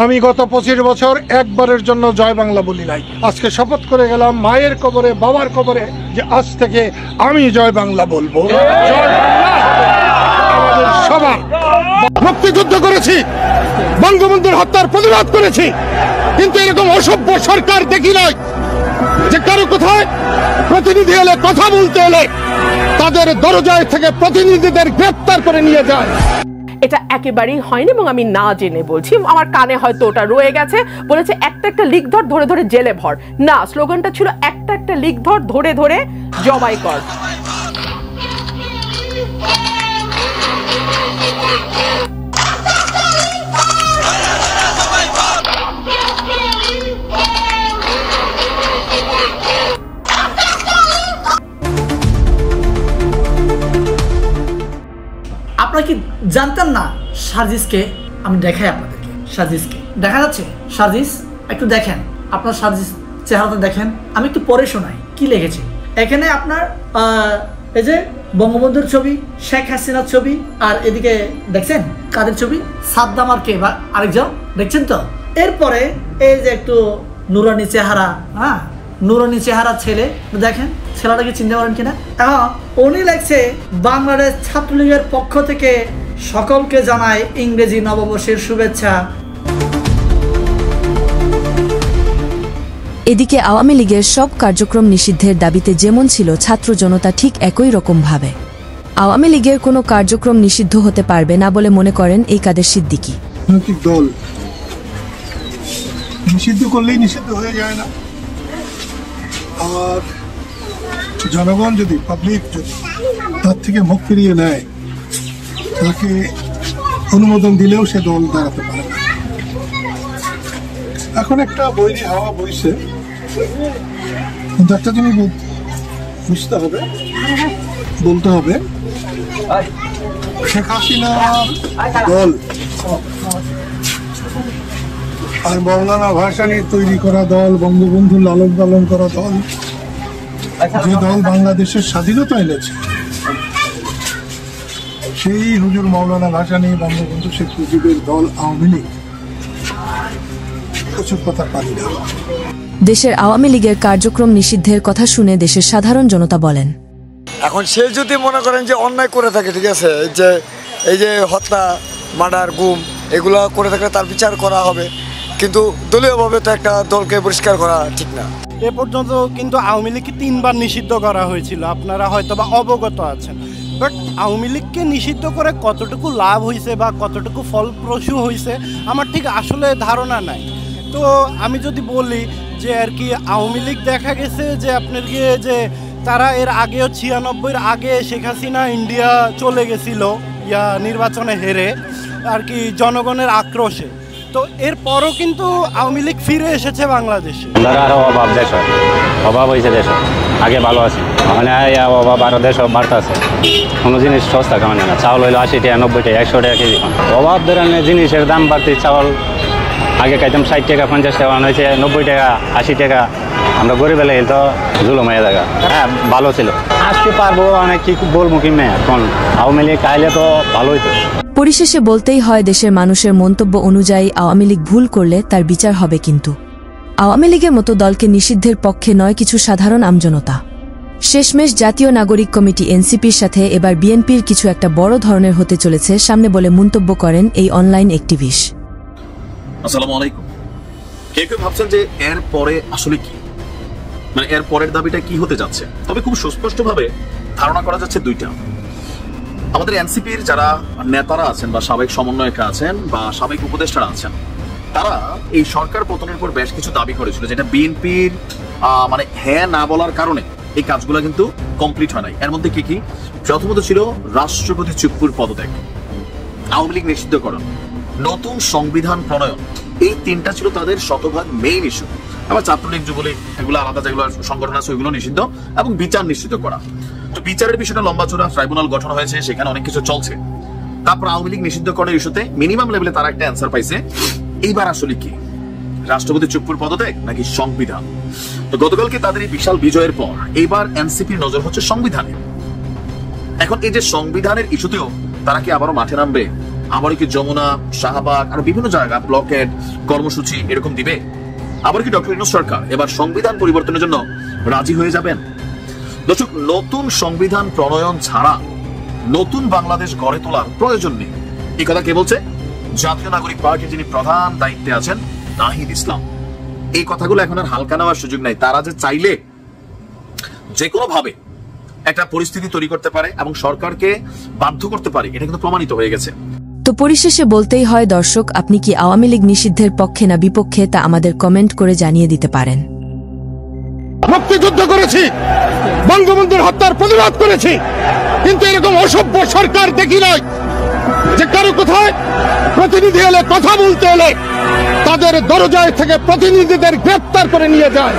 আমি গত 25 বছর একবারের জন্য জয় বাংলা বলি নাই। আজকে শপথ করে গেলাম মায়ের কবরে, বাবার কবরে, যে আজ থেকে আমি জয় বাংলা বলবো। জয় বাংলা আমাদের সবার। মুক্তিযুদ্ধ করেছি, বঙ্গবন্ধুর হত্যার প্রতিবাদ করেছি, কিন্তু এরকম অসভ্য সরকার দেখি নাই যে কারো কোথায় প্রতিনিধি এলে, কথা বলতে এলে তাদের দরজায় থেকে প্রতিনিধিদের গ্রেফতার করে নিয়ে যায়। এটা একেবারেই হয়নি এবং আমি না জেনে বলছি, আমার কানে হয়তো ওটা রয়ে গেছে। বলেছে একটা একটা লিক ধর, ধরে ধরে জেলে ভর। না, স্লোগানটা ছিল একটা একটা লিক ধর, ধরে ধরে জবাই কর। আপনারা কি জানতেন না সার্জিসকে? আমি দেখাই আপনাদেরকে। সার্জিসকে দেখা যাচ্ছে? সার্জিস একটু দেখেন, আপনার সার্জিস চেহারাটা দেখেন। আমি একটু পরে শোনাই কি লিখেছি। এখানে আপনার এই যে বঙ্গবন্ধুর ছবি, শেখ হাসিনার ছবি, আর এদিকে দেখছেন কাদের ছবি? সাদ্দাম আর কে বা আরেকজন, দেখছেন তো? এরপরে এই যে একটু নুরানি চেহারা, হ্যাঁ নুরানি চেহারা ছেলে, দেখেন ছেলেটাকে চিনতে পারেন কিনা? হ্যাঁ, উনি লেখছে বাংলাদেশ ছাত্রলীগের পক্ষ থেকে সকলকে জানায় ইংরেজি নববর্ষের শুভেচ্ছা। এদিকে আওয়ামী লীগের সব কার্যক্রম নিষিদ্ধের দাবিতে যেমন ছিল ছাত্র জনতা, ঠিক একই রকম ভাবে আওয়ামী লীগের কোনো কার্যক্রম নিষিদ্ধ হতে পারবে না বলে মনে করেন এই কাদের সিদ্দিকী। রাজনৈতিক দল নিষিদ্ধ করলেই নিষিদ্ধ হয়ে যায় না। আর জনগণ যদি, পাবলিক যদি তার থেকে মুখ ফিরিয়ে নেয়, তাকে অনুমোদন দিলেও সে দল দাঁড়াতে পারে না। এখন একটা বৈরী হাওয়া বইছে, কিন্তু একটা জিনিস বুঝতে হবে, বলতে হবে, শেখ হাসিনার দল আর মৌলানা ভাসানী তৈরি করা দল, বঙ্গবন্ধু লালন পালন করা দল, যে দল বাংলাদেশের স্বাধীনতা এনেছে, সেই হুজুর মৌলানা ভাসানী, বঙ্গবন্ধু শেখ মুজিবের দল আওয়ামী লীগ প্রচুর কথা পারি না। দেশের আওয়ামী লীগের কার্যক্রম নিষিদ্ধের কথা শুনে দেশের সাধারণ জনতা বলেন, এখন সে যদি মনে করেন যে অন্যায় করে থাকে, ঠিক আছে, এই যে হত্যা, মার্ডার, গুম এগুলো করে থাকলে তার বিচার করা হবে, কিন্তু দলীয়ভাবে তো একটা দলকে পরিষ্কার করা ঠিক না। এ পর্যন্ত কিন্তু আওয়ামী লীগকে 3 বার নিষিদ্ধ করা হয়েছিল, আপনারা হয়তো বা অবগত আছেন। বাট আওয়ামী লীগকে নিষিদ্ধ করে কতটুকু লাভ হয়েছে বা কতটুকু ফলপ্রসূ হয়েছে আমার ঠিক আসলে ধারণা নাই। তো আমি যদি বলি যে আর কি আওয়ামী লীগ দেখা গেছে যে আপনার গিয়ে যে তারা এর আগেও 96-এর আগে শেখ হাসিনা ইন্ডিয়া চলে গেছিল নির্বাচনে হেরে আর কি জনগণের আক্রোশে। তো এরপরও কিন্তু আওয়ামী লীগ ফিরে এসেছে বাংলাদেশে। আরো অভাব, দেশ অভাব হয়েছে, দেশ আগে ভালো আছে, মানে অভাব আরো দেশ বাড়তে আছে। কোনো জিনিস সস্তা কেমন না, চাউল হইলো 80 টাকা, 90 টাকা, 100 টাকা কেজি। অভাব ধরনের জিনিসের দাম বাড়তে, চাউল আগে খাইতাম 60 টাকা, 50 টাকা, হয়েছে 90 টাকা, 80 টাকা। আমরা গরিব এলে তো জুলুম হয়ে যায়। হ্যাঁ ভালো ছিল, আসতে পারবো, অনেক কি বলবো কি মেয়ে, এখন আওয়ামী লীগ আইলে তো ভালো হইতো। পরিশেষে বলতেই হয়, দেশের মানুষের মন্তব্য অনুযায়ী আওয়ামী লীগ ভুল করলে তার বিচার হবে, কিন্তু আওয়ামী লীগের মতো দলকে নিষিদ্ধের পক্ষে নয় কিছু সাধারণ আমজনতা। শেষমেশ জাতীয় নাগরিক কমিটি এনসিপির সাথে এবার বিএনপির কিছু একটা বড় ধরনের হতে চলেছে সামনে বলে মন্তব্য করেন এই অনলাইন অ্যাক্টিভিস্ট। আসসালামু আলাইকুম। কেউ কেউ ভাবছেন যে এর পরে আসলে কি, মানে এর পরের দাবিটা কি হতে যাচ্ছে। তবে খুব সুস্পষ্টভাবে ধারণা করা যাচ্ছে দুইটা। আমাদের এনসিপির যারা নেতারা আছেন বা সাবেক সমন্বয়করা আছেন বা সাবেক উপদেষ্টারা আছেন, তারা এই সরকার পতনের পর বেশ কিছু দাবি করেছিল, যেটা বিএনপির মানে হ্যাঁ না বলার কারণে এই কাজগুলো কিন্তু কমপ্লিট হয় নাই। এর মধ্যে কি কি? প্রথমত ছিল রাষ্ট্রপতি চুপ্পুর পদত্যাগ, আওয়ামী লীগ নিষিদ্ধকরণ, নতুন সংবিধান প্রণয়ন। এই 3টা ছিল তাদের শতভাগ মেইন ইস্যু। আবার ছাত্রলীগ, যুবলীগ এগুলো আলাদা, যেগুলো সংগঠন আছে ওইগুলো নিষিদ্ধ, এবং বিচার নিশ্চিত করা। তো বিচারের বিষয়টা লম্বা চূড়া, ট্রাইব্যুনাল গঠন হয়েছে, সেখানে অনেক কিছু চলছে। তারপর আওয়ামী লীগ নিষিদ্ধকরণের ইস্যুতে মিনিমাম লেভেলে তারা একটা অ্যান্সার পাইছে। এইবার আসলে কি, রাষ্ট্রপতি চুপ্পুর পদত্যাগ নাকি সংবিধান? তো গতকালকে তাদের এই বিশাল বিজয়ের পর এইবার এনসিপির নজর হচ্ছে সংবিধানে। এখন এই যে সংবিধানের ইস্যুতেও তারা কি আবারও মাঠে নামবে, আবার কি যমুনা, শাহবাগ আর বিভিন্ন জায়গা ব্লকেট কর্মসূচি এরকম দিবে? আবার কি ডক্টর ইউনূস সরকার এবার সংবিধান পরিবর্তনের জন্য রাজি হয়ে যাবেন? দর্শক, নতুন সংবিধান প্রণয়ন ছাড়া নতুন বাংলাদেশ গড়ে তোলার প্রয়োজন নেই। এই কথা কে বলছে? জাতীয় নাগরিক পার্টি যিনি প্রধান দায়িত্বে আছেন, নাহিদ ইসলাম। এই কথাগুলো এখন আর হালকা নেওয়ার সুযোগ নাই। তারা যে চাইলে যে কোনো ভাবে একটা পরিস্থিতি তৈরি করতে পারে এবং সরকারকে বাধ্য করতে পারে, এটা কিন্তু প্রমাণিত হয়ে গেছে। তো পরিশেষে বলতেই হয় দর্শক, আপনি কি আওয়ামী লীগ নিষিদ্ধের পক্ষে না বিপক্ষে তা আমাদের কমেন্ট করে জানিয়ে দিতে পারেন। মুক্তিযুদ্ধ করেছি, বঙ্গবন্ধুর হত্যার প্রতিবাদ করেছি, কিন্তু এরকম অসভ্য সরকার দেখি নাই যে কারো কোথায় প্রতিনিধি এলে কথা বলতে এলে তাদের দরজায় থেকে প্রতিনিধিদের গ্রেফতার করে নিয়ে যায়।